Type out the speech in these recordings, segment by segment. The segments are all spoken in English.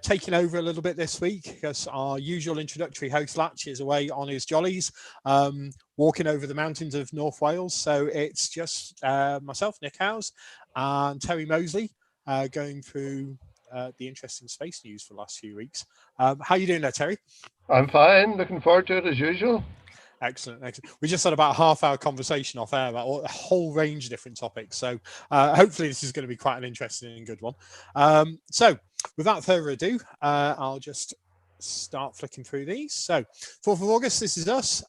taking over a little bit this week because our usual introductory host Latch is away on his jollies, walking over the mountains of North Wales. So it's just myself, Nick Howes, and Terry Moseley going through the interesting space news for the last few weeks. How are you doing there, Terry? I'm fine. Looking forward to it as usual. Excellent, excellent. We just had about a half-hour conversation off air about a whole range of different topics. So hopefully this is going to be quite an interesting and good one. So without further ado, I'll just start flicking through these. So 4th of August, this is us.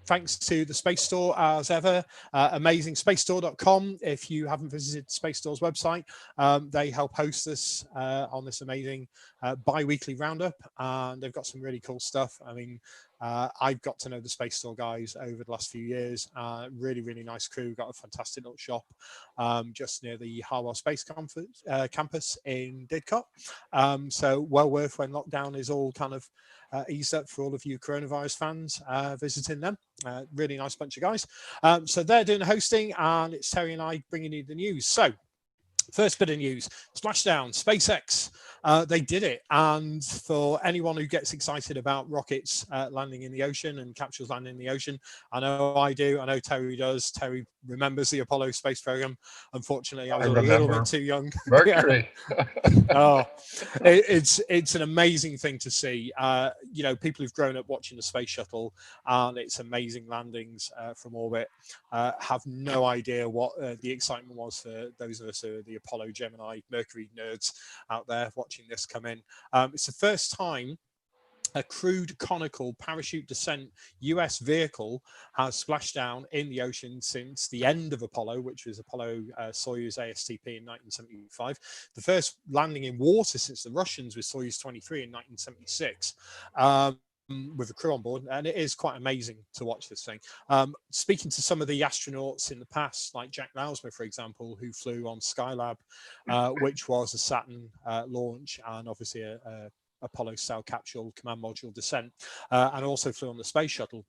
Thanks to the Space Store as ever, amazing spacestore.com. If you haven't visited Space Store's website, they help host us on this amazing bi-weekly roundup, and they've got some really cool stuff. I mean, I've got to know the Space Store guys over the last few years. Really, really nice crew. Got a fantastic little shop just near the Harwell Space Campus in Didcot. So well worth when lockdown is all kind of eased up for all of you coronavirus fans visiting them. Really nice bunch of guys. So they're doing the hosting, and it's Terry and I bringing you the news. So first bit of news, splashdown, SpaceX, they did it. And for anyone who gets excited about rockets landing in the ocean and capsules landing in the ocean, I know I do, I know Terry does. Terry remembers the Apollo space program. Unfortunately, I was a little bit too young. Mercury. Oh, it's an amazing thing to see. You know, people who've grown up watching the space shuttle and its amazing landings from orbit have no idea what the excitement was for those of us who are the Apollo, Gemini, Mercury nerds out there watching this come in. It's the first time a crewed conical parachute descent US vehicle has splashed down in the ocean since the end of Apollo, which was Apollo Soyuz ASTP in 1975. The first landing in water since the Russians was Soyuz 23 in 1976. With a crew on board, and it is quite amazing to watch this thing. Speaking to some of the astronauts in the past, like Jack Lausmer, for example, who flew on Skylab, which was a Saturn launch and obviously a Apollo style capsule command module descent, and also flew on the space shuttle.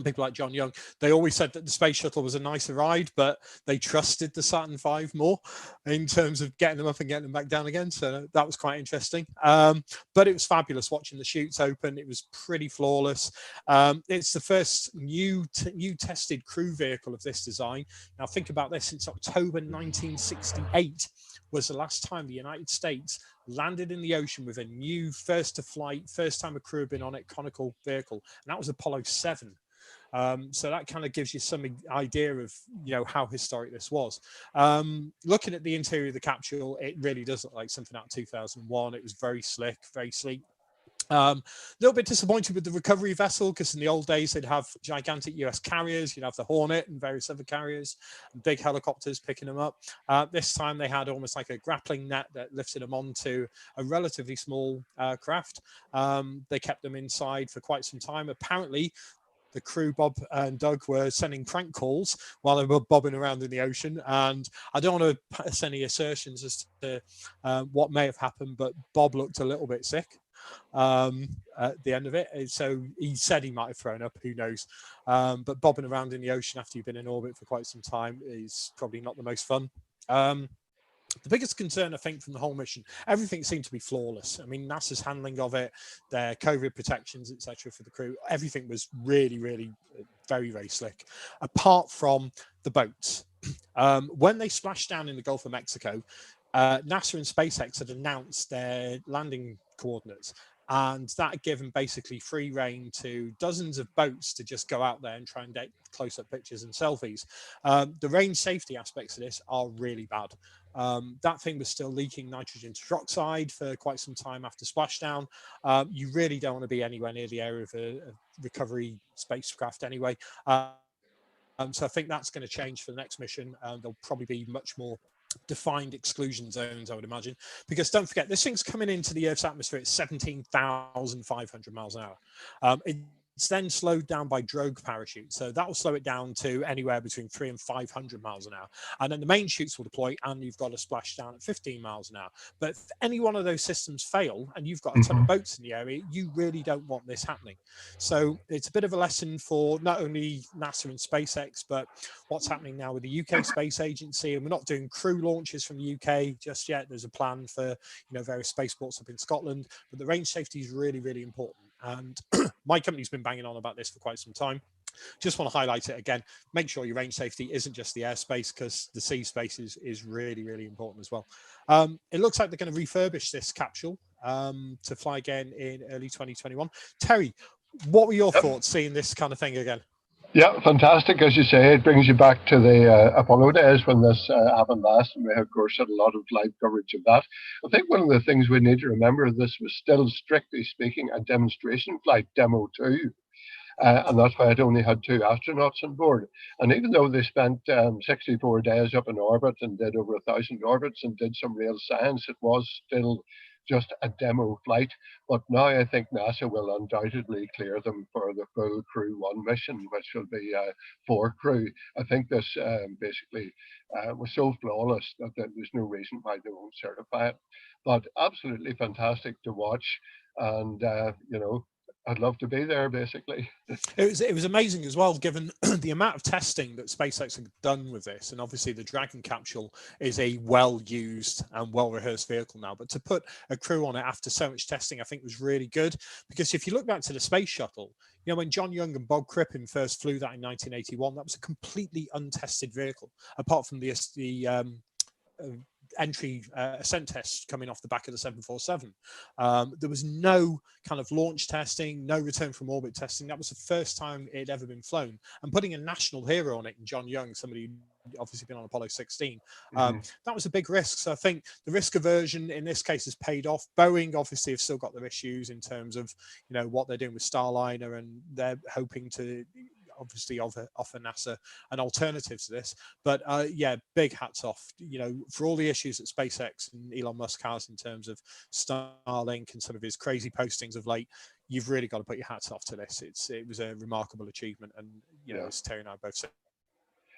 People like John Young, they always said that the space shuttle was a nicer ride, but they trusted the Saturn V more in terms of getting them up and getting them back down again. So that was quite interesting. But it was fabulous watching the chutes open. It was pretty flawless. It's the first new tested crew vehicle of this design. Now think about this, since October 1968 was the last time the United States landed in the ocean with a new first to flight, first time a crew had been on it, conical vehicle, and that was Apollo 7. So that kind of gives you some idea of, you know, how historic this was. Looking at the interior of the capsule, it really does look like something out of 2001. It was very slick, very sleek. A little bit disappointed with the recovery vessel, because in the old days they'd have gigantic US carriers. You'd have the Hornet and various other carriers and big helicopters picking them up. This time they had almost like a grappling net that lifted them onto a relatively small craft. They kept them inside for quite some time. Apparently the crew, Bob and Doug, were sending prank calls while they were bobbing around in the ocean. And I don't want to pass any assertions as to what may have happened, but Bob looked a little bit sick at the end of it. So he said he might have thrown up, who knows. But bobbing around in the ocean after you've been in orbit for quite some time is probably not the most fun. The biggest concern, I think, from the whole mission, everything seemed to be flawless. I mean, NASA's handling of it, their COVID protections, etc., for the crew, everything was really, really very, very slick, apart from the boats. When they splashed down in the Gulf of Mexico, NASA and SpaceX had announced their landing coordinates, and that gave them basically free reign to dozens of boats to just go out there and try and take close-up pictures and selfies. The range safety aspects of this are really bad. That thing was still leaking nitrogen tetroxide for quite some time after splashdown. You really don't want to be anywhere near the area of a recovery spacecraft anyway. So I think that's going to change for the next mission. There'll probably be much more defined exclusion zones, I would imagine, because don't forget, this thing's coming into the Earth's atmosphere at 17,500 miles an hour. It's then slowed down by drogue parachutes. So that will slow it down to anywhere between 300 and 500 miles an hour. And then the main chutes will deploy and you've got to splash down at 15 miles an hour. But if any one of those systems fail and you've got a ton of boats in the area, you really don't want this happening. So it's a bit of a lesson for not only NASA and SpaceX, but what's happening now with the UK Space Agency. And we're not doing crew launches from the UK just yet. There's a plan for various spaceports up in Scotland, but the range safety is really, really important. And my company's been banging on about this for quite some time. Just want to highlight it again. Make sure your range safety isn't just the airspace, because the sea space is really, really important as well. It looks like they're going to refurbish this capsule to fly again in early 2021. Terry, what were your thoughts seeing this kind of thing again? Yeah, fantastic. As you say, it brings you back to the Apollo days when this happened last, and we, of course, had a lot of live coverage of that. I think one of the things we need to remember, this was still, strictly speaking, a demonstration flight, Demo 2. And that's why it only had 2 astronauts on board. And even though they spent 64 days up in orbit and did over 1,000 orbits and did some real science, it was still just a demo flight. But now I think NASA will undoubtedly clear them for the full Crew 1 mission, which will be 4 crew. I think this basically was so flawless that there's no reason why they won't certify it. But absolutely fantastic to watch. And, I'd love to be there, basically. It was amazing as well, given the amount of testing that SpaceX have done with this. And obviously the Dragon capsule is a well-used and well-rehearsed vehicle now. But to put a crew on it after so much testing, I think was really good. Because if you look back to the space shuttle, when John Young and Bob Crippen first flew that in 1981, that was a completely untested vehicle, apart from the entry ascent test coming off the back of the 747. There was no kind of launch testing, no return from orbit testing. That was the first time it had ever been flown. And putting a national hero on it, in John Young, somebody who'd obviously been on Apollo 16, that was a big risk. So I think the risk aversion in this case has paid off. Boeing obviously have still got their issues in terms of what they're doing with Starliner, and they're hoping to obviously offer NASA an alternative to this. But yeah, big hats off, for all the issues that SpaceX and Elon Musk has in terms of Starlink and some of his crazy postings of late. You've really got to put your hats off to this. It was a remarkable achievement, and as Terry and I both said,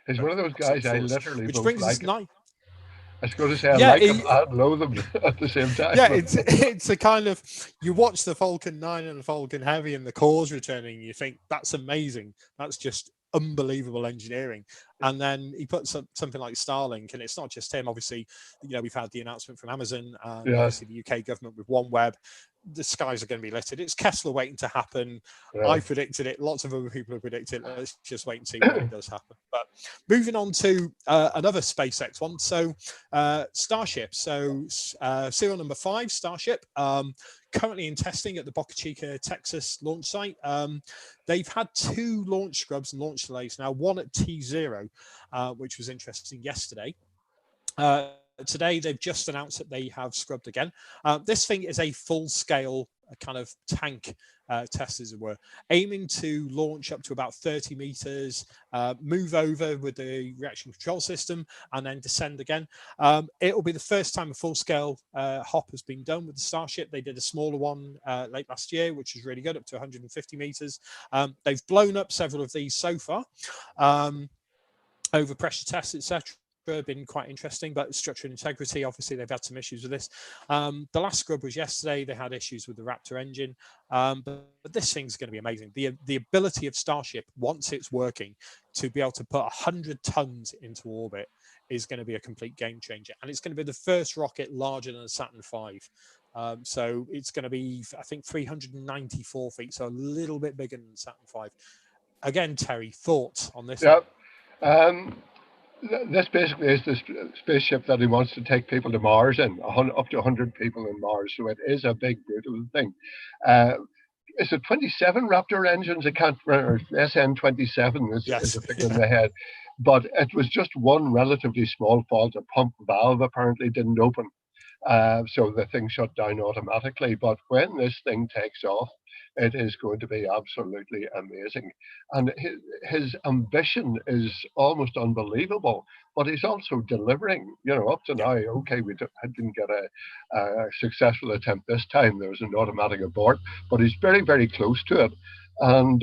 he's one of those guys I literally which both brings like. us I was going to say I like them and loathe them at the same time. Yeah, it's a kind of, you watch the Falcon 9 and the Falcon Heavy and the cores returning, you think that's amazing. That's just unbelievable engineering. And then he puts something like Starlink, and it's not just him. Obviously, we've had the announcement from Amazon and obviously the UK government with OneWeb. The skies are going to be littered. It's Kessler waiting to happen. Yeah. I predicted it. Lots of other people have predicted it. Let's just wait and see when it does happen. But moving on to another SpaceX one. So Starship. So serial number 5, Starship. Currently in testing at the Boca, Chica, Texas launch site. They've had 2 launch scrubs and launch delays now, one at T0, which was interesting yesterday. Today, they've just announced that they have scrubbed again. This thing is a full-scale kind of tank test, as it were, aiming to launch up to about 30 meters, move over with the reaction control system, and then descend again. It will be the first time a full-scale hop has been done with the Starship. They did a smaller one late last year, which was really good, up to 150 meters. They've blown up several of these so far, over pressure tests, etc. Been quite interesting, but structure and integrity, obviously they've had some issues with this. The last scrub was yesterday. They had issues with the Raptor engine, but this thing's going to be amazing. The ability of Starship, once it's working, to be able to put 100 tons into orbit is going to be a complete game changer, and it's going to be the first rocket larger than a Saturn V. So it's going to be, I think, 394 feet, so a little bit bigger than Saturn V. Again, Terry, thoughts on this? Yep. This basically is the spaceship that he wants to take people to Mars in, up to 100 people in Mars. So it is a big, brutal thing. Is it 27 Raptor engines? I can't remember. SN27 is a figure in the head. But it was just one relatively small fault. A pump valve apparently didn't open. So the thing shut down automatically. But when this thing takes off, it is going to be absolutely amazing. And his ambition is almost unbelievable, but he's also delivering. Up to now, okay, we didn't get a successful attempt this time. There was an automatic abort, but he's very, very close to it. And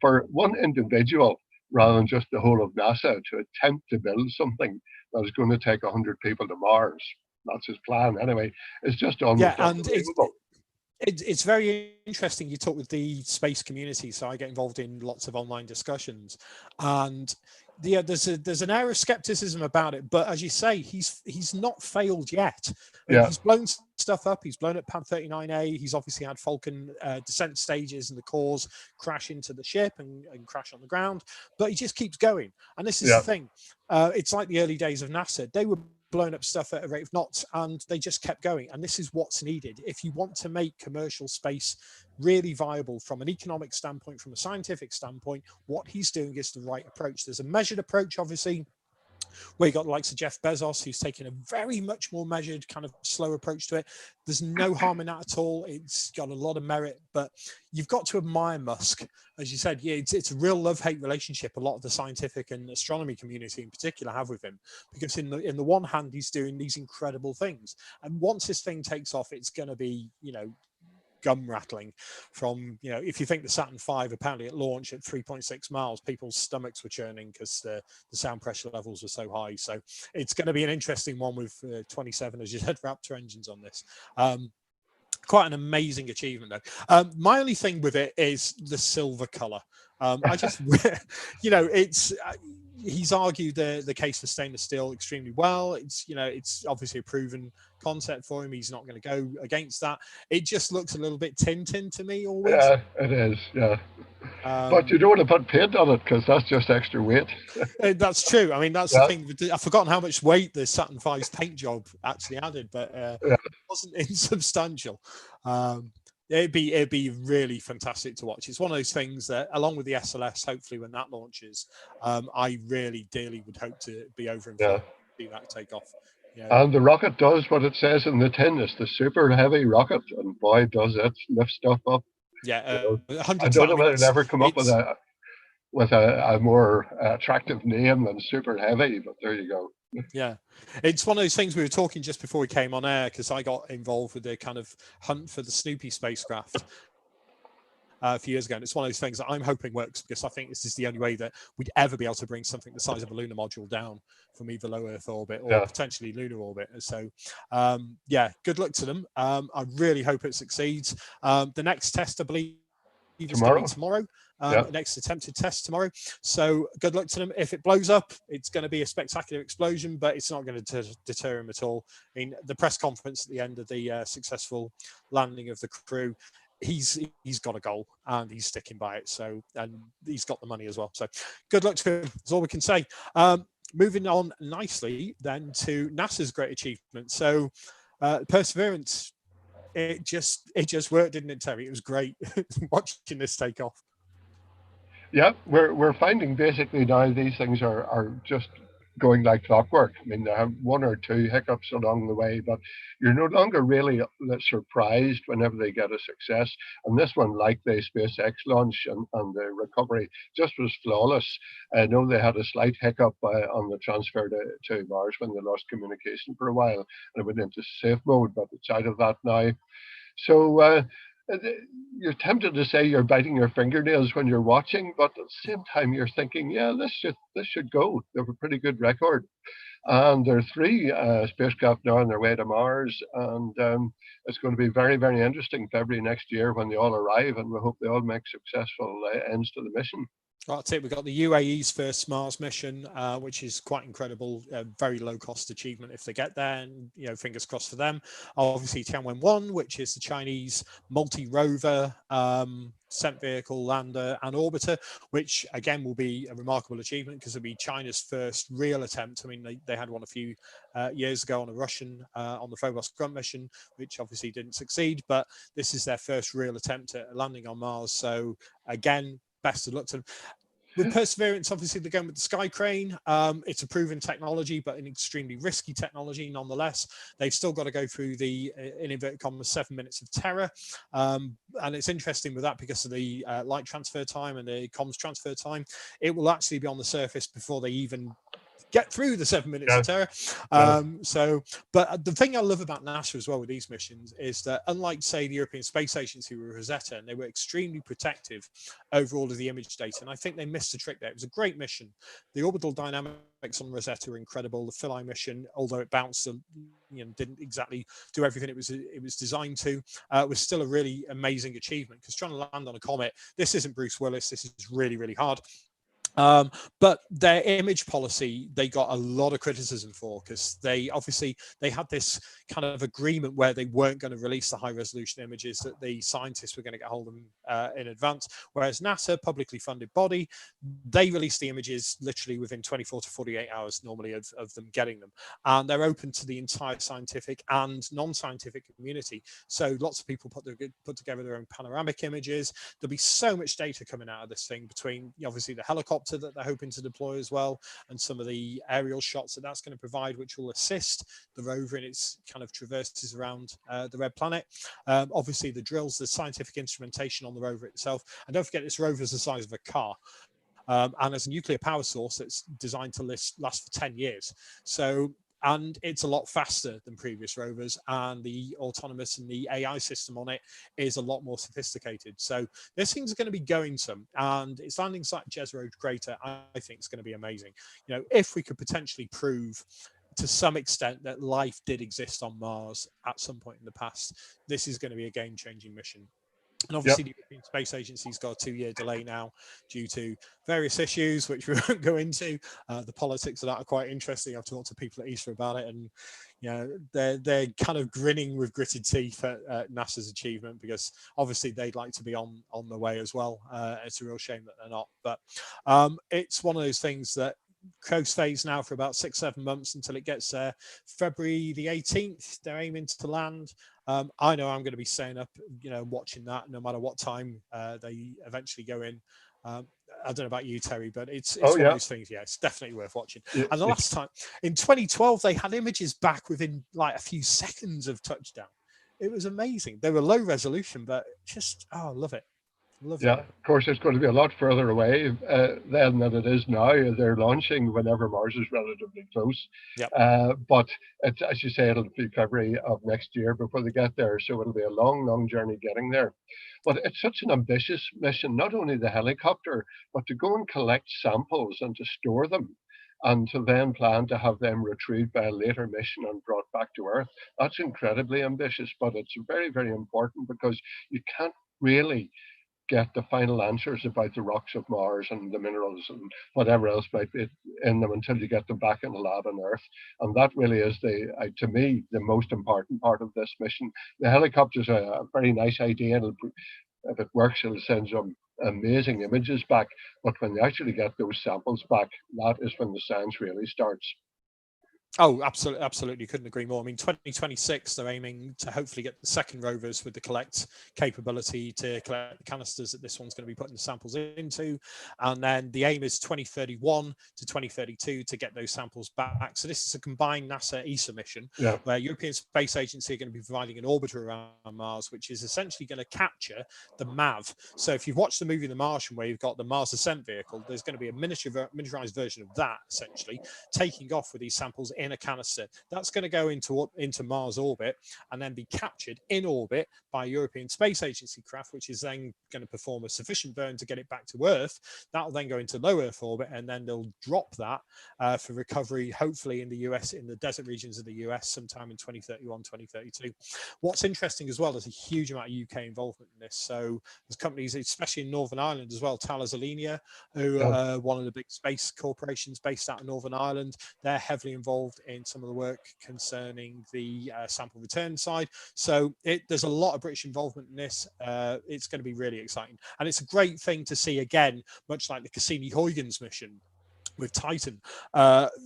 for one individual, rather than just the whole of NASA, to attempt to build something that is going to take 100 people to Mars, that's his plan anyway, it's just Yeah, almost and unbelievable. it's very interesting. You talk with the space community, so I get involved in lots of online discussions, and there's an air of skepticism about it. But as you say, he's not failed yet. I mean, Yeah, he's blown stuff up. He's blown up Pad 39A. He's obviously had Falcon descent stages and the cores crash into the ship and crash on the ground. But he just keeps going. And this is the yeah, thing. It's like the early days of NASA. They were blown up stuff at a rate of knots and they just kept going. And this is what's needed if you want to make commercial space really viable from an economic standpoint, from a scientific standpoint. What he's doing is the right approach. There's a measured approach, obviously, where you got the likes of Jeff Bezos, who's taken a very much more measured, kind of slow approach to it. There's no harm in that at all. It's got a lot of merit, but you've got to admire Musk. As you said, yeah, it's a real love-hate relationship a lot of the scientific and astronomy community in particular have with him, because in the one hand, he's doing these incredible things. And once this thing takes off, it's going to be, gum rattling from, if you think the Saturn V apparently at launch at 3.6 miles, people's stomachs were churning because the sound pressure levels were so high. So it's going to be an interesting one with 27, as you said, Raptor engines on this. Quite an amazing achievement though. My only thing with it is the silver color. I just, it's, he's argued the case for stainless steel extremely well. It's obviously a proven concept for him. He's not going to go against that. It just looks a little bit Tintin to me always. yeah, it is. Yeah, but Um, you don't want to put paint on it because that's just extra weight. that's true. I mean, that's the Yeah, thing. I've forgotten how much weight the Saturn V's paint job actually added, but yeah, it wasn't insubstantial. It'd be really fantastic to watch. It's one of those things that, along with the SLS, hopefully when that launches, I really dearly would hope to be over in yeah. Florida to see that take off. And the rocket does what it says in the tin. It's the super heavy rocket, and boy, does it lift stuff up. You Yeah, know, I 100. don't I know mean, whether it'll ever come up with it's a more attractive name than super heavy, but there you go. yeah, it's one of those things we were talking just before we came on air because I got involved with the kind of hunt for the Snoopy spacecraft a few years ago. And it's one of those things that I'm hoping works because I think this is the only way that we'd ever be able to bring something the size of a lunar module down from either low Earth orbit or Yeah, potentially lunar orbit. So, yeah, good luck to them. I really hope it succeeds. The next test, I believe, is going to be tomorrow. tomorrow. Yeah, Next attempted test tomorrow. So good luck to them. If it blows up, it's going to be a spectacular explosion, but it's not going to deter him at all. I mean, the press conference at the end of the successful landing of the crew, he's got a goal and he's sticking by it. So, and he's got the money as well. So good luck to him. That's all we can say. Moving on nicely then to NASA's great achievement. So Perseverance, it just worked, didn't it, Terry? It was great watching this take off. yeah. We're finding basically now these things are just going like clockwork. I mean, they have one or two hiccups along the way, but you're no longer really surprised whenever they get a success. And this one, like the SpaceX launch and the recovery, just was flawless. I know they had a slight hiccup on the transfer to Mars when they lost communication for a while and it went into safe mode, but it's out of that now. So you're tempted to say you're biting your fingernails when you're watching, but at the same time you're thinking, yeah, this should go. They have a pretty good record, and there are three spacecraft now on their way to Mars, and it's going to be very, very interesting February next year when they all arrive, and we hope they all make successful ends to the mission. Well, that's it. We've got the UAE's first Mars mission, which is quite incredible. Very low cost achievement if they get there, and fingers crossed for them. Obviously, Tianwen-1, which is the Chinese multi-rover sent vehicle, lander, and orbiter, which again will be a remarkable achievement because it'll be China's first real attempt. I mean, they had one a few years ago on a Russian on the Phobos Grunt mission, which obviously didn't succeed, but this is their first real attempt at landing on Mars. So again, best of luck to them. With Perseverance, obviously, they're going with the Sky Crane. It's a proven technology, but an extremely risky technology nonetheless. They've still got to go through the, in inverted commas, 7 minutes of terror. And it's interesting with that because of the light transfer time and the comms transfer time. It will actually be on the surface before they even get through the 7 minutes of terror. But the thing I love about NASA as well with these missions is that, unlike, say, the European Space Agency with Rosetta, and they were extremely protective over all of the image data, and I think they missed a trick there. It was a great mission. The orbital dynamics on Rosetta were incredible. The Philae mission, although it bounced, didn't exactly do everything it was designed to, was still a really amazing achievement, because trying to land on a comet, this isn't Bruce Willis, this is really, really hard. But their image policy, they got a lot of criticism for, because they had this kind of agreement where they weren't going to release the high resolution images, that the scientists were going to get hold of them in advance. Whereas NASA, publicly funded body, they release the images literally within 24 to 48 hours normally of them getting them. And they're open to the entire scientific and non-scientific community. So lots of people put together their own panoramic images. There'll be so much data coming out of this thing, between obviously the helicopter that they're hoping to deploy as well, and some of the aerial shots that's going to provide, which will assist the rover in its kind of traverses around the red planet. Obviously the drills, the scientific instrumentation on the rover itself, and don't forget this rover is the size of a car, and as a nuclear power source, it's designed to last for 10 years. So, and it's a lot faster than previous rovers, and the autonomous and the AI system on it is a lot more sophisticated. So this thing's going to be going some, and its landing site Jezero Crater, I think, is going to be amazing. If we could potentially prove to some extent that life did exist on Mars at some point in the past, this is going to be a game-changing mission. And obviously, the European Space Agency's got a 2-year delay now due to various issues, which we won't go into. The politics of that are quite interesting. I've talked to people at Easter about it, and they're kind of grinning with gritted teeth at NASA's achievement, because obviously they'd like to be on the way as well. It's a real shame that they're not, but it's one of those things that coast phase now for about 6-7 months until it gets there. February the 18th, they're aiming to land. I know I'm going to be staying up, watching that no matter what time they eventually go in. I don't know about you, Terry, but it's one of those things. Yeah, it's definitely worth watching. And the last time in 2012, they had images back within like a few seconds of touchdown. It was amazing. They were low resolution, but just, I love it. Yeah, of course, it's going to be a lot further away then than it is now. They're launching whenever Mars is relatively close. But it's, as you say, it'll be February of next year before they get there. So it'll be a long, long journey getting there. But it's such an ambitious mission, not only the helicopter, but to go and collect samples and to store them, and to then plan to have them retrieved by a later mission and brought back to Earth. That's incredibly ambitious, but it's very, very important, because you can't really get the final answers about the rocks of Mars and the minerals and whatever else might be in them until you get them back in the lab on Earth. And that really is, to me, the most important part of this mission. The helicopter's a very nice idea. If it works, it'll send some amazing images back. But when you actually get those samples back, that is when the science really starts. Oh, absolutely. Couldn't agree more. I mean, 2026, they're aiming to hopefully get the second rovers with the collect capability to collect the canisters that this one's going to be putting the samples into. And then the aim is 2031 to 2032 to get those samples back. So this is a combined NASA ESA mission, where European Space Agency are going to be providing an orbiter around Mars, which is essentially going to capture the MAV. So if you've watched the movie The Martian, where you've got the Mars Ascent Vehicle, there's going to be a miniaturized version of that, essentially, taking off with these samples in a canister. That's going to go into Mars orbit and then be captured in orbit by a European Space Agency craft, which is then going to perform a sufficient burn to get it back to Earth. That will then go into low Earth orbit, and then they'll drop that for recovery, hopefully in the US, in the desert regions of the US, sometime in 2031, 2032. What's interesting as well, there's a huge amount of UK involvement in this. So there's companies, especially in Northern Ireland as well, Thales Alenia, who are one of the big space corporations based out of Northern Ireland. They're heavily involved in some of the work concerning the sample return side. So there's a lot of British involvement in this. It's going to be really exciting. And it's a great thing to see, again, much like the Cassini-Huygens mission with Titan.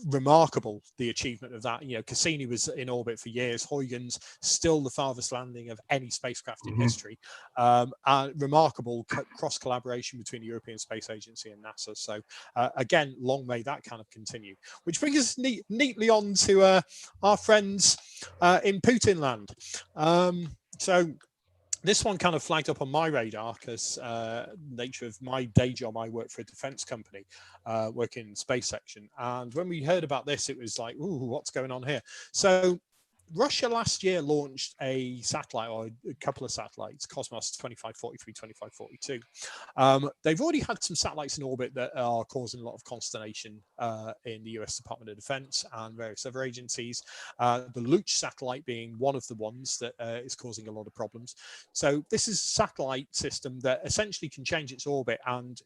Remarkable, the achievement of that. Cassini was in orbit for years. Huygens, still the farthest landing of any spacecraft in history. And remarkable cross collaboration between the European Space Agency and NASA. So again, long may that kind of continue. Which brings us neatly on to our friends in Putin land. So This one kind of flagged up on my radar because nature of my day job, I work for a defense company, working in the space section. And when we heard about this, it was like, ooh, what's going on here? So Russia last year launched a satellite, or a couple of satellites, Cosmos 2543, 2542. They've already had some satellites in orbit that are causing a lot of consternation in the US Department of Defense and various other agencies. The Luch satellite being one of the ones that is causing a lot of problems. So this is a satellite system that essentially can change its orbit and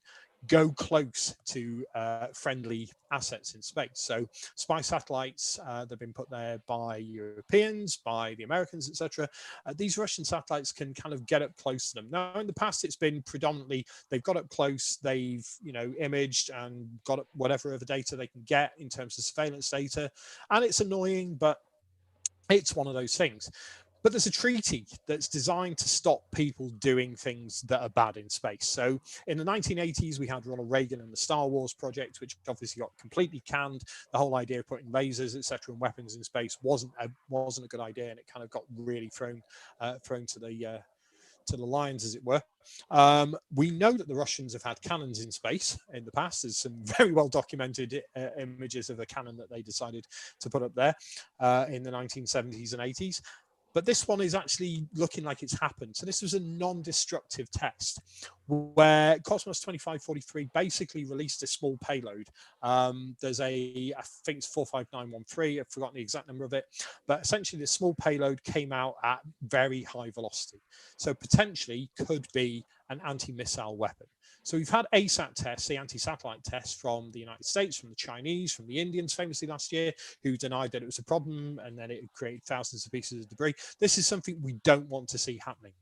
go close to friendly assets in space. So spy satellites, they've been put there by Europeans, by the Americans, etc. These Russian satellites can kind of get up close to them. Now, in the past, it's been predominantly they've got up close, they've imaged and got up whatever other data they can get in terms of surveillance data, and it's annoying, but it's one of those things. But there's a treaty that's designed to stop people doing things that are bad in space. So in the 1980s, we had Ronald Reagan and the Star Wars project, which obviously got completely canned. The whole idea of putting lasers, etc., and weapons in space wasn't a good idea, and it kind of got really thrown to the lions, as it were. We know that the Russians have had cannons in space in the past. There's some very well documented images of a cannon that they decided to put up there in the 1970s and 80s. But this one is actually looking like it's happened. So this was a non-destructive test where Cosmos 2543 basically released a small payload. There's I think it's 45913, I've forgotten the exact number of it, but essentially the small payload came out at very high velocity. So potentially could be an anti-missile weapon. So we've had ASAT tests, the anti-satellite tests from the United States, from the Chinese, from the Indians famously last year, who denied that it was a problem, and then it created thousands of pieces of debris. This is something we don't want to see happening.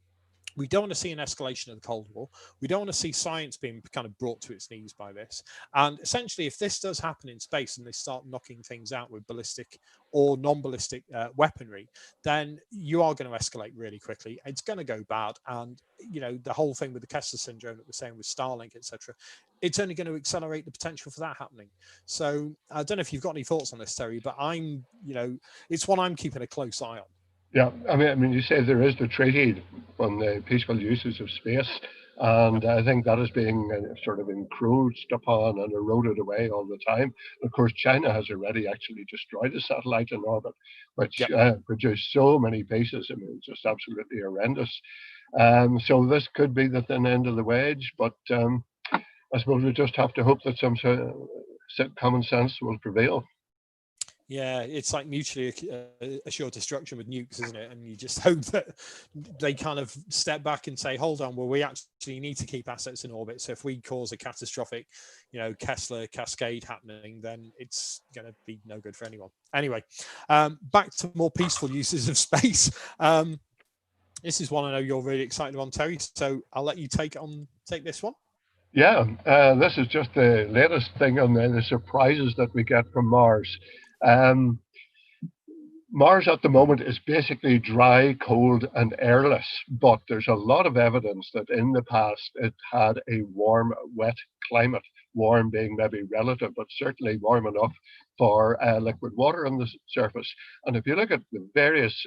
We don't want to see an escalation of the Cold War. We don't want to see science being kind of brought to its knees by this. And essentially, if this does happen in space and they start knocking things out with ballistic or non-ballistic weaponry, then you are going to escalate really quickly. It's going to go bad. And, the whole thing with the Kessler syndrome that we're saying with Starlink, etc., it's only going to accelerate the potential for that happening. So I don't know if you've got any thoughts on this, Terry, but it's one I'm keeping a close eye on. Yeah, I mean, you say there is the treaty on the peaceful uses of space, and I think that is being sort of encroached upon and eroded away all the time. Of course, China has already actually destroyed a satellite in orbit, which produced so many pieces. I mean, it's just absolutely horrendous. So this could be the thin end of the wedge, but I suppose we just have to hope that some common sense will prevail. Yeah, it's like mutually assured destruction with nukes, isn't it? And you just hope that they kind of step back and say, hold on, well, we actually need to keep assets in orbit. So if we cause a catastrophic, Kessler cascade happening, then it's going to be no good for anyone. Anyway, back to more peaceful uses of space. This is one I know you're really excited about, Terry. So I'll let you take this one. Yeah, this is just the latest thing on the surprises that we get from Mars. Mars at the moment is basically dry, cold, and airless, but there's a lot of evidence that in the past it had a warm, wet climate. Warm being maybe relative, but certainly warm enough for liquid water on the surface. And if you look at the various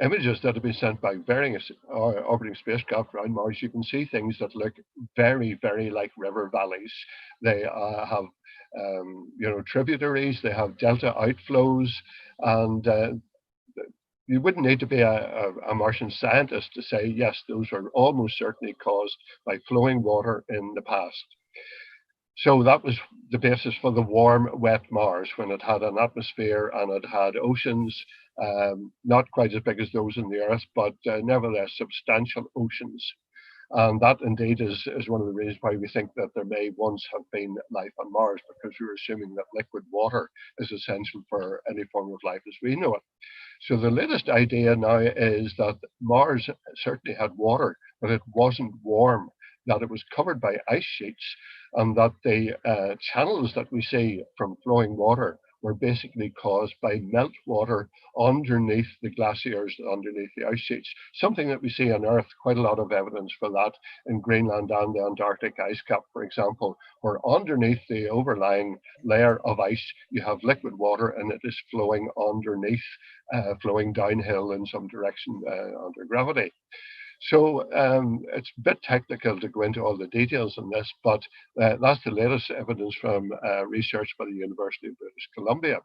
images that have been sent by various orbiting spacecraft around Mars, you can see things that look very, very like river valleys. They have tributaries, they have delta outflows, and you wouldn't need to be a Martian scientist to say, yes, those are almost certainly caused by flowing water in the past. So that was the basis for the warm, wet Mars, when it had an atmosphere and it had oceans, not quite as big as those in the Earth, but nevertheless substantial oceans. And that indeed is one of the reasons why we think that there may once have been life on Mars, because we're assuming that liquid water is essential for any form of life as we know it. So the latest idea now is that Mars certainly had water, but it wasn't warm, that it was covered by ice sheets, and that the channels that we see from flowing water were basically caused by meltwater underneath the glaciers, underneath the ice sheets. Something that we see on Earth, quite a lot of evidence for that in Greenland and the Antarctic ice cap, for example, where underneath the overlying layer of ice, you have liquid water and it is flowing underneath, flowing downhill in some direction under gravity. So it's a bit technical to go into all the details on this, but that's the latest evidence from research by the University of British Columbia.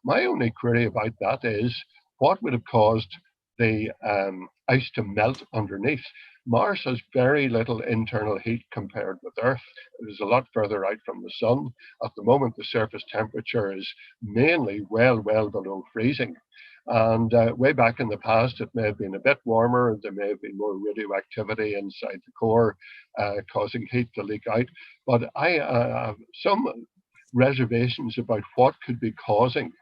My only query about that is what would have caused the ice to melt underneath? Mars has very little internal heat compared with Earth. It is a lot further out from the sun. At the moment, the surface temperature is mainly well below freezing. And way back in the past, it may have been a bit warmer. There may have been more radioactivity inside the core, causing heat to leak out. But I have some reservations about what could be causing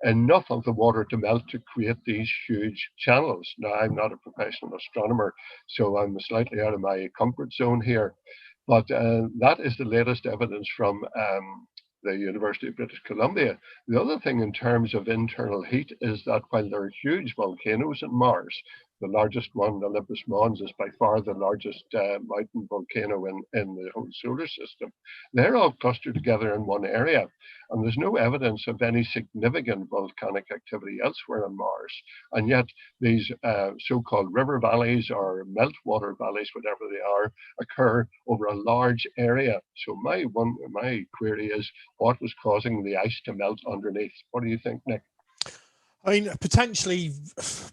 enough of the water to melt to create these huge channels. Now, I'm not a professional astronomer, so I'm slightly out of my comfort zone here. But that is the latest evidence from the University of British Columbia. The other thing in terms of internal heat is that while there are huge volcanoes on Mars, the largest one, Olympus Mons, is by far the largest mountain volcano in the whole solar system. They're all clustered together in one area, and there's no evidence of any significant volcanic activity elsewhere on Mars. And yet these so-called river valleys or meltwater valleys, whatever they are, occur over a large area. So my query is, what was causing the ice to melt underneath? What do you think, Nick? I mean, potentially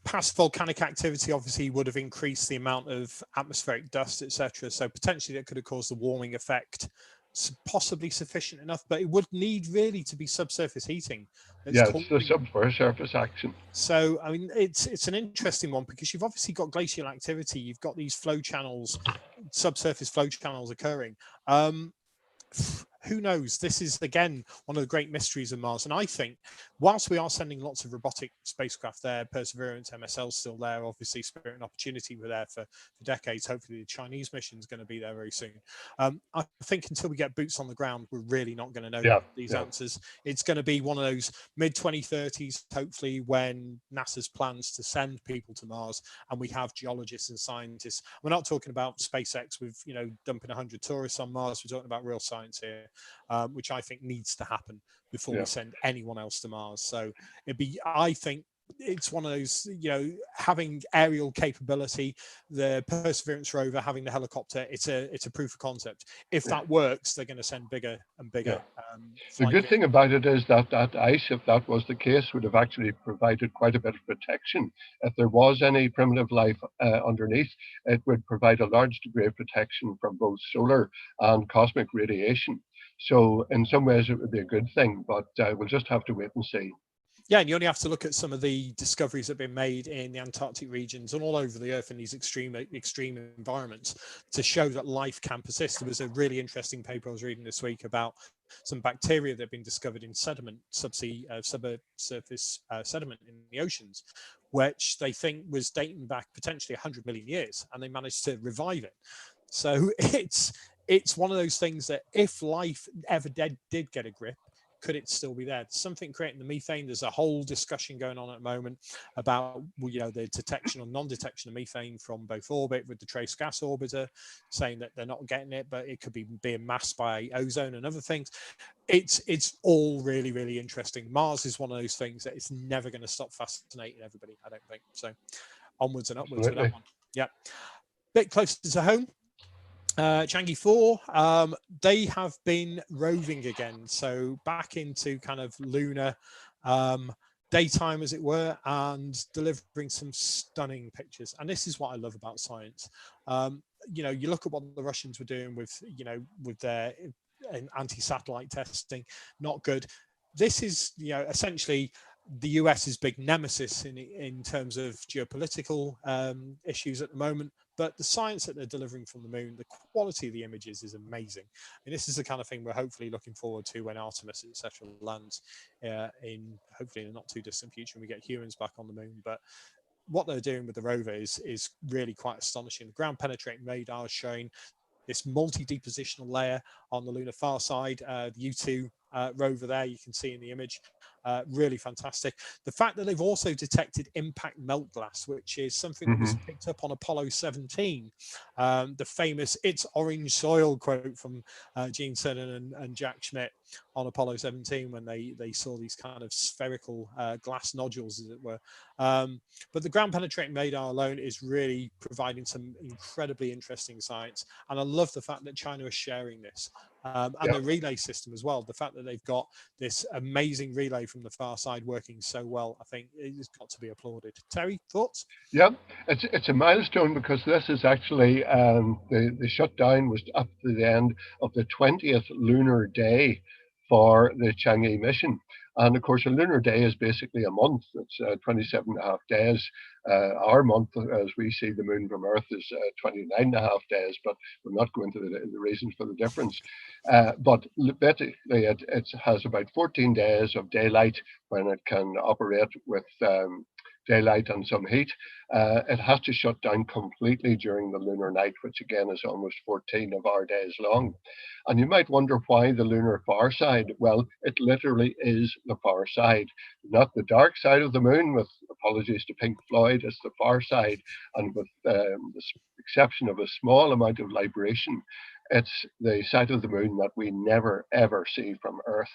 past volcanic activity obviously would have increased the amount of atmospheric dust, etc. So potentially that could have caused the warming effect, possibly sufficient enough, but it would need really to be subsurface heating. Yeah, it's the subsurface action. So, I mean, it's an interesting one because you've obviously got glacial activity. You've got these flow channels, subsurface flow channels occurring. Who knows? This is, again, one of the great mysteries of Mars. And I think whilst we are sending lots of robotic spacecraft there, Perseverance, MSL still there, obviously Spirit and Opportunity were there for decades. Hopefully the Chinese mission is going to be there very soon. I think until we get boots on the ground, we're really not going to know these answers. It's going to be one of those mid-2030s, hopefully, when NASA's plans to send people to Mars and we have geologists and scientists. We're not talking about SpaceX with, dumping 100 tourists on Mars. We're talking about real science here. Which I think needs to happen before we send anyone else to Mars. So I think it's one of those, having aerial capability, the Perseverance rover, having the helicopter, it's a proof of concept. If that works, they're going to send bigger and bigger. The good thing about it is that ice, if that was the case, would have actually provided quite a bit of protection. If there was any primitive life underneath, it would provide a large degree of protection from both solar and cosmic radiation. So in some ways it would be a good thing, but we'll just have to wait and see. Yeah, and you only have to look at some of the discoveries that have been made in the Antarctic regions and all over the Earth in these extreme environments to show that life can persist. There was a really interesting paper I was reading this week about some bacteria that have been discovered in sediment, subsurface sediment in the oceans, which they think was dating back potentially 100 million years, and they managed to revive it. So it's one of those things that if life ever did get a grip, could it still be there? There's something creating the methane. There's a whole discussion going on at the moment about the detection or non-detection of methane from both orbit with the Trace Gas Orbiter, saying that they're not getting it, but it could be being masked by ozone and other things. It's all really, really interesting. Mars is one of those things that it's never going to stop fascinating everybody, I don't think. So onwards and upwards with that one. Yeah. Bit closer to home. Chang'e 4, they have been roving again, so back into kind of lunar daytime, as it were, and delivering some stunning pictures. And this is what I love about science. You look at what the Russians were doing with their anti-satellite testing, not good. This is, essentially the US's big nemesis in terms of geopolitical issues at the moment. But the science that they're delivering from the moon, the quality of the images is amazing. And this is the kind of thing we're hopefully looking forward to when Artemis, etc., lands hopefully in a not too distant future and we get humans back on the moon. But what they're doing with the rover is really quite astonishing. The ground penetrating radar is showing this multi-depositional layer on the lunar far side, the U2 rover there, you can see in the image. Really fantastic. The fact that they've also detected impact melt glass, which is something that was picked up on Apollo 17, the famous "It's orange soil" quote from Gene Cernan and Jack Schmitt on Apollo 17, when they saw these kind of spherical glass nodules, as it were. But the ground penetrating radar alone is really providing some incredibly interesting science, and I love the fact that China is sharing this. And the relay system as well. The fact that they've got this amazing relay from the far side working so well, I think it's got to be applauded. Terry, thoughts? Yeah, it's a milestone, because this is actually the shutdown was up to the end of the 20th lunar day for the Chang'e mission. And of course, a lunar day is basically a month. It's 27.5 days. Our month, as we see the moon from Earth, is 29.5 days, but we're not going into the reasons for the difference. But basically, it has about 14 days of daylight when it can operate with daylight and some heat. It has to shut down completely during the lunar night, which again is almost 14 of our days long. And you might wonder why the lunar far side. Well, it literally is the far side, not the dark side of the moon, with apologies to Pink Floyd, it's the far side. And with the exception of a small amount of libration, it's the side of the moon that we never ever see from Earth.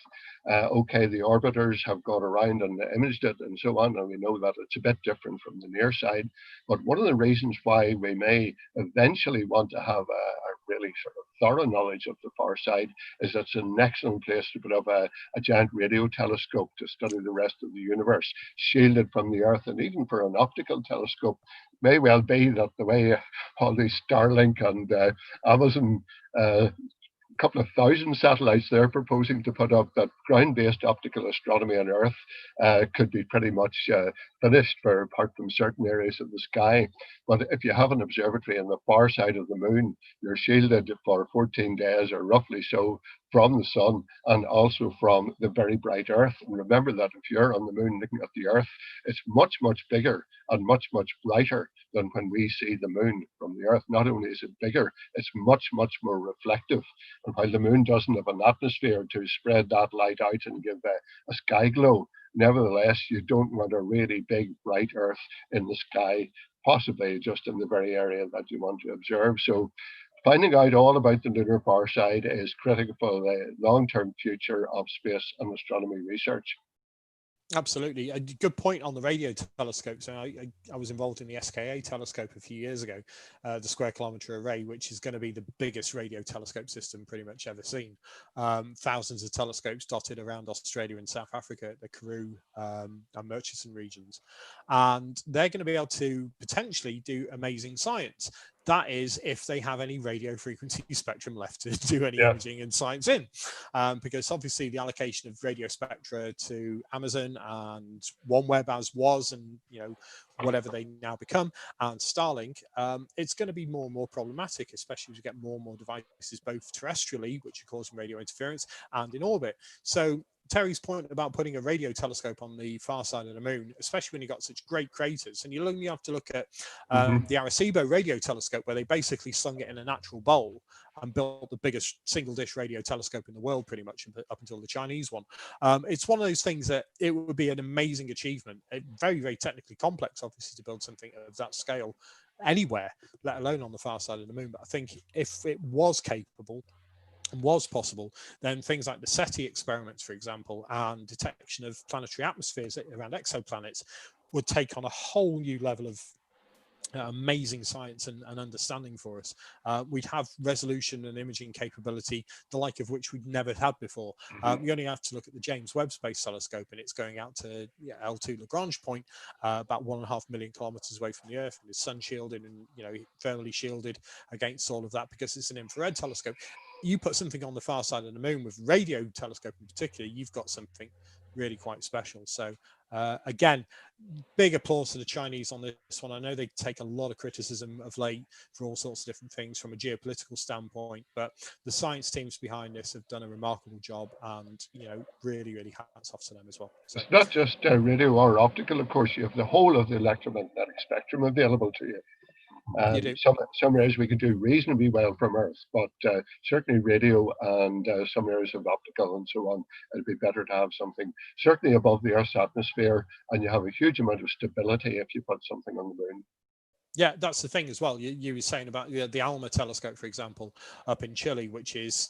Okay, the orbiters have gone around and imaged it and so on, and we know that it's a bit different from the near side. But one of the reasons why we may eventually want to have a really sort of thorough knowledge of the far side is that it's an excellent place to put up a giant radio telescope to study the rest of the universe, shielded from the Earth. And even for an optical telescope, it may well be that the way all these Starlink and Amazon couple of thousand satellites they're proposing to put up, that ground-based optical astronomy on Earth could be pretty much finished, for apart from certain areas of the sky. But if you have an observatory on the far side of the moon, you're shielded for 14 days or roughly so from the sun, and also from the very bright Earth. And remember that if you're on the moon looking at the Earth, it's much, much bigger and much, much brighter than when we see the moon from the Earth. Not only is it bigger, it's much, much more reflective. And while the moon doesn't have an atmosphere to spread that light out and give a sky glow, nevertheless, you don't want a really big, bright Earth in the sky, possibly just in the very area that you want to observe. So finding out all about the lunar far side is critical for the long-term future of space and astronomy research. Absolutely. A good point on the radio telescopes. And I was involved in the SKA Telescope a few years ago, the square kilometre array, which is going to be the biggest radio telescope system pretty much ever seen. Thousands of telescopes dotted around Australia and South Africa, the Karoo and Murchison regions. And they're going to be able to potentially do amazing science. That is, if they have any radio frequency spectrum left to do any imaging and science in, because obviously the allocation of radio spectra to Amazon and OneWeb as was, and whatever they now become, and Starlink, it's going to be more and more problematic, especially as you get more and more devices, both terrestrially, which are causing radio interference, and in orbit. So Terry's point about putting a radio telescope on the far side of the moon, especially when you've got such great craters, and you only have to look at the Arecibo radio telescope, where they basically slung it in a natural bowl and built the biggest single dish radio telescope in the world, pretty much up until the Chinese one. It's one of those things that it would be an amazing achievement, very, very technically complex, obviously, to build something of that scale anywhere, let alone on the far side of the moon. But I think if it was capable, was possible, then things like the SETI experiments, for example, and detection of planetary atmospheres around exoplanets would take on a whole new level of amazing science and understanding for us. We'd have resolution and imaging capability, the like of which we'd never had before. You only have to look at the James Webb Space Telescope, and it's going out to L2 Lagrange point, about 1.5 million kilometers away from the Earth, and it's sun shielded and thermally shielded against all of that, because it's an infrared telescope. You put something on the far side of the moon with radio telescope in particular, you've got something really quite special. So again, big applause to the Chinese on this one. I know they take a lot of criticism of late for all sorts of different things from a geopolitical standpoint, but the science teams behind this have done a remarkable job, and really, really hats off to them as well. So, it's not just radio or optical, of course. You have the whole of the electromagnetic spectrum available to you. You do. Some areas we can do reasonably well from Earth, but certainly radio and some areas of optical and so on, it'd be better to have something certainly above the Earth's atmosphere, and you have a huge amount of stability if you put something on the moon. Yeah, that's the thing as well. You were saying about the ALMA telescope, for example, up in Chile, which is,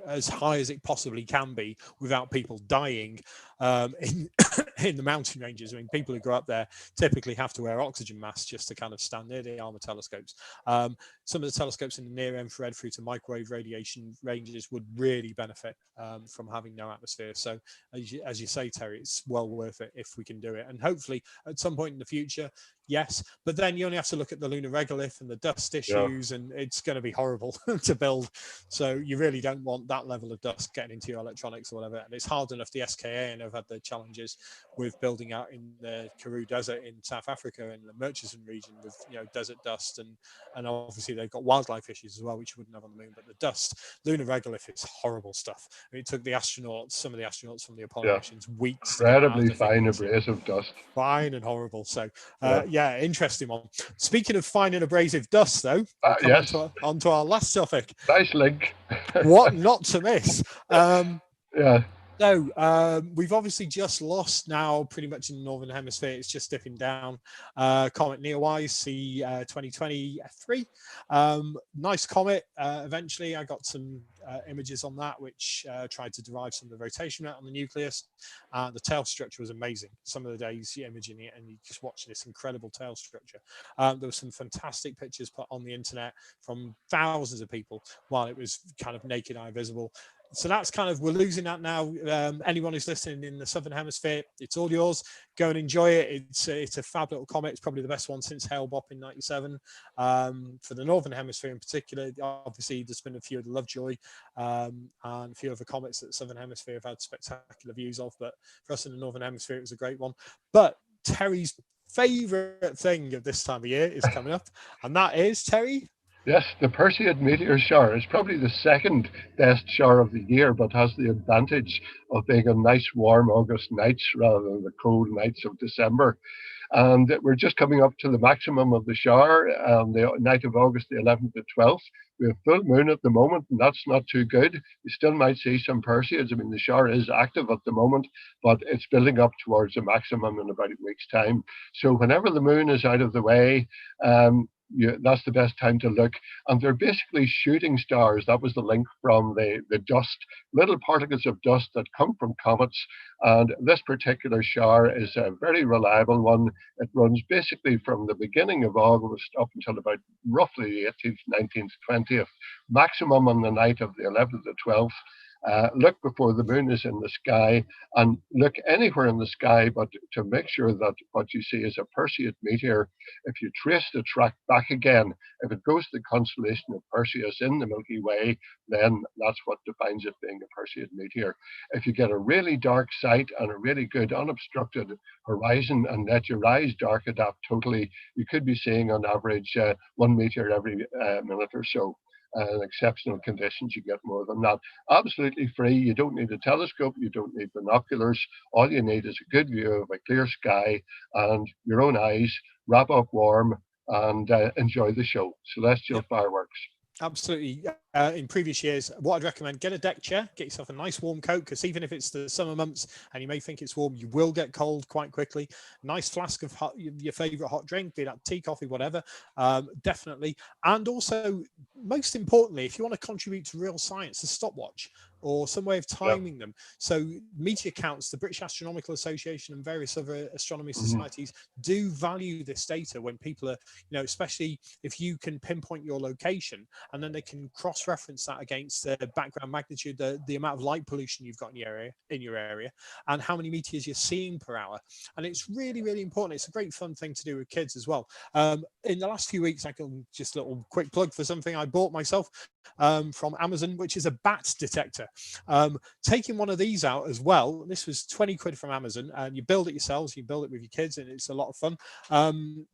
as high as it possibly can be without people dying in in the mountain ranges. I mean, people who go up there typically have to wear oxygen masks just to kind of stand near the ALMA telescopes. Some of the telescopes in the near infrared through to microwave radiation ranges would really benefit from having no atmosphere. So as you say, Terry, it's well worth it if we can do it. And hopefully at some point in the future, yes, but then you only have to look at the lunar regolith and the dust issues, and it's going to be horrible to build. So you really don't want that level of dust getting into your electronics or whatever. And it's hard enough. The SKA and have had the challenges with building out in the Karoo Desert in South Africa and the Murchison region with desert dust, and obviously they've got wildlife issues as well, which you wouldn't have on the moon. But the dust, lunar regolith, is horrible stuff. I mean, it took the astronauts, some of the astronauts from the Apollo missions, weeks to get out of Incredibly the thing. fine abrasive dust. Fine and horrible. So yeah, interesting one. Speaking of fine and abrasive dust, though, we'll come yes. onto our last topic. Nice link. What not to miss. Yeah. So we've obviously just lost now pretty much in the Northern Hemisphere. It's just dipping down. Comet Neowise C 2023. Nice comet. Eventually I got some images on that, which tried to derive some of the rotation rate on the nucleus. The tail structure was amazing. Some of the days you're imaging it and you just watch this incredible tail structure. There were some fantastic pictures put on the internet from thousands of people while it was kind of naked eye visible. So that's kind of, we're losing that now. Anyone who's listening in the Southern Hemisphere, it's all yours. Go and enjoy it. It's a fab little comet. It's probably the best one since Hale-Bopp in '97. For the Northern Hemisphere in particular, obviously there's been a few of the Lovejoy and a few other comets that the Southern Hemisphere have had spectacular views of. But for us in the Northern Hemisphere, it was a great one. But Terry's favourite thing of this time of year is coming up, and that is, Terry? Yes, the Perseid meteor shower is probably the second best shower of the year, but has the advantage of being on nice warm August nights rather than the cold nights of December. And we're just coming up to the maximum of the shower on the night of August the 11th to 12th. We have full moon at the moment, and that's not too good. You still might see some Perseids. I mean, the shower is active at the moment, but it's building up towards the maximum in about a week's time. So whenever the moon is out of the way, that's the best time to look. And they're basically shooting stars. That was the link from the dust, little particles of dust that come from comets. And this particular shower is a very reliable one. It runs basically from the beginning of August up until about roughly the 18th, 19th, 20th, maximum on the night of the 11th to 12th. Look before the moon is in the sky, and look anywhere in the sky, but to make sure that what you see is a Perseid meteor. If you trace the track back again, if it goes to the constellation of Perseus in the Milky Way, then that's what defines it being a Perseid meteor. If you get a really dark sight and a really good unobstructed horizon and let your eyes dark adapt totally, you could be seeing on average 1 meteor every minute or so. In exceptional conditions, you get more than that. Absolutely free. You don't need a telescope. You don't need binoculars. All you need is a good view of a clear sky and your own eyes. Wrap up warm and enjoy the show. Celestial fireworks. Absolutely. In previous years, what I'd recommend, get a deck chair, get yourself a nice warm coat, because even if it's the summer months and you may think it's warm, you will get cold quite quickly. Nice flask of your favorite hot drink, be that tea, coffee, whatever, definitely. And also, most importantly, if you want to contribute to real science, a stopwatch or some way of timing them. So meteor counts, the British Astronomical Association and various other astronomy societies do value this data when people are, especially if you can pinpoint your location, and then they can cross-reference that against the background magnitude, the amount of light pollution you've got in your area, and how many meteors you're seeing per hour. And it's really, really important. It's a great fun thing to do with kids as well. In the last few weeks, I can just a little quick plug for something I bought myself. from Amazon, which is a bat detector. Taking one of these out as well, this was 20 quid from Amazon, and you build it yourselves, you build it with your kids, and it's a lot of fun.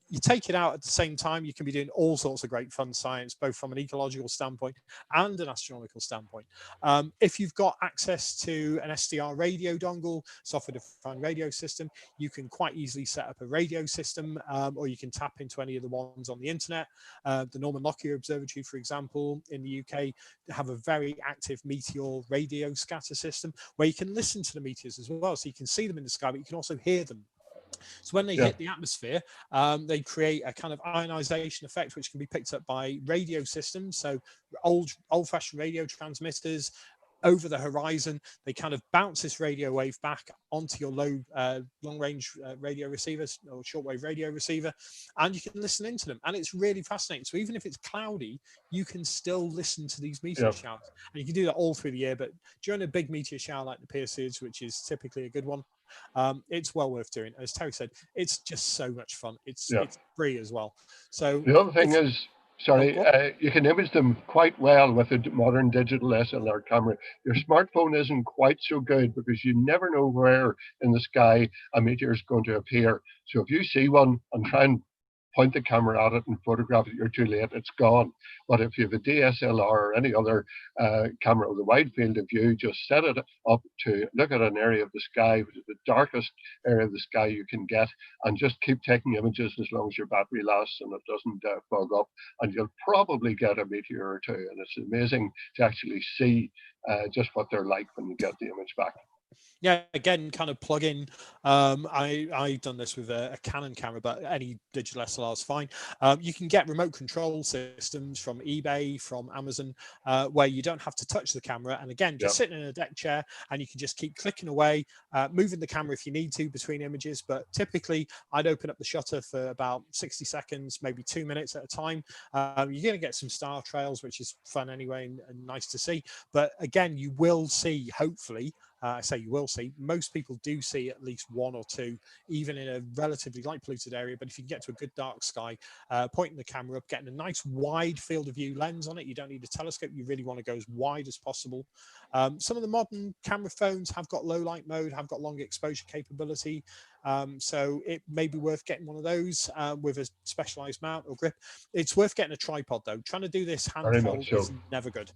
You take it out at the same time, you can be doing all sorts of great fun science, both from an ecological standpoint and an astronomical standpoint. If you've got access to an SDR radio dongle, software-defined radio system, you can quite easily set up a radio system, or you can tap into any of the ones on the internet. The Norman Lockyer Observatory, for example, in the UK, have a very active meteor radio scatter system where you can listen to the meteors as well. So you can see them in the sky, but you can also hear them. So when they hit the atmosphere, they create a kind of ionization effect, which can be picked up by radio systems. So old-fashioned radio transmitters over the horizon, they kind of bounce this radio wave back onto your long-range radio receivers or shortwave radio receiver, and you can listen into them. And it's really fascinating. So even if it's cloudy, you can still listen to these meteor showers. And you can do that all through the year, but during a big meteor shower like the Perseids, which is typically a good one, it's well worth doing. As Terry said, it's just so much fun. It's free as well. So the other thing is, sorry, you can image them quite well with a modern digital SLR camera. Your smartphone isn't quite so good because you never know where in the sky a meteor is going to appear. So if you see one and try and point the camera at it and photograph it, you're too late, it's gone. But if you have a DSLR or any other camera with a wide field of view, just set it up to look at an area of the sky, which is the darkest area of the sky you can get, and just keep taking images as long as your battery lasts and it doesn't fog up, and you'll probably get a meteor or two. And it's amazing to actually see just what they're like when you get the image back. Yeah, again, kind of plug in. I've done this with a Canon camera, but any digital SLR is fine. You can get remote control systems from eBay, from Amazon, where you don't have to touch the camera. And again, just sitting in a deck chair, and you can just keep clicking away, moving the camera if you need to between images. But typically, I'd open up the shutter for about 60 seconds, maybe 2 minutes at a time. You're going to get some star trails, which is fun anyway and nice to see. But again, you will see, hopefully, I say you will see, most people do see at least one or two, even in a relatively light polluted area. But if you can get to a good dark sky, pointing the camera up, getting a nice wide field of view lens on it, you don't need a telescope. You really want to go as wide as possible. Some of the modern camera phones have got low light mode, have got long exposure capability. So it may be worth getting one of those with a specialized mount or grip. It's worth getting a tripod though. Trying to do this handheld is never good.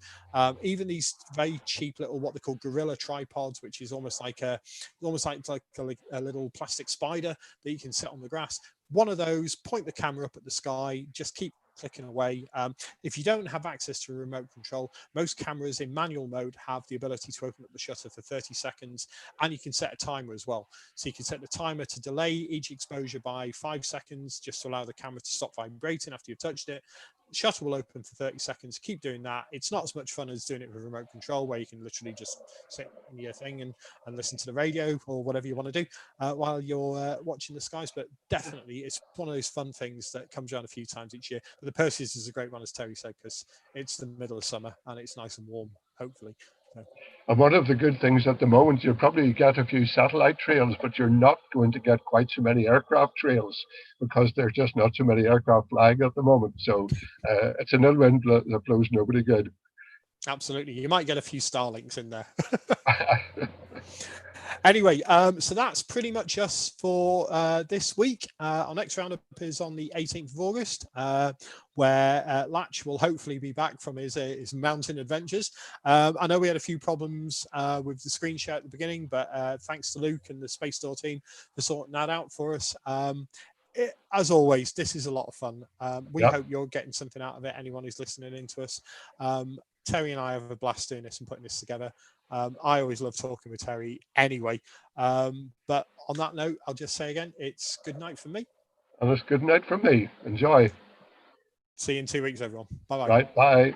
Even these very cheap little, what they call gorilla tripods, which is almost like a little plastic spider that you can set on the grass. One of those, point the camera up at the sky, just keep clicking away. If you don't have access to a remote control, most cameras in manual mode have the ability to open up the shutter for 30 seconds, and you can set a timer as well. So you can set the timer to delay each exposure by 5 seconds, just to allow the camera to stop vibrating after you've touched it. The shutter will open for 30 seconds. Keep doing that. It's not as much fun as doing it with remote control, where you can literally just sit in your thing and listen to the radio or whatever you want to do while you're watching the skies. But definitely, it's one of those fun things that comes around a few times each year. But the Perseids is a great one, as Terry said, because it's the middle of summer and it's nice and warm, hopefully. So. And one of the good things at the moment, you'll probably get a few satellite trails, but you're not going to get quite so many aircraft trails because there's just not so many aircraft flying at the moment. So it's an ill wind that blows nobody good. Absolutely. You might get a few Starlinks in there. Anyway, so that's pretty much us for this week. Our next roundup is on the 18th of August, where Latch will hopefully be back from his mountain adventures. I know we had a few problems with the screen share at the beginning, but thanks to Luke and the Space Store team for sorting that out for us. As always, this is a lot of fun. We hope you're getting something out of it, anyone who's listening in to us. Terry and I have a blast doing this and putting this together. I always love talking with Terry anyway. But on that note, I'll just say again, it's good night from me. And it's good night from me. Enjoy. See you in 2 weeks, everyone. Bye-bye. Right, bye.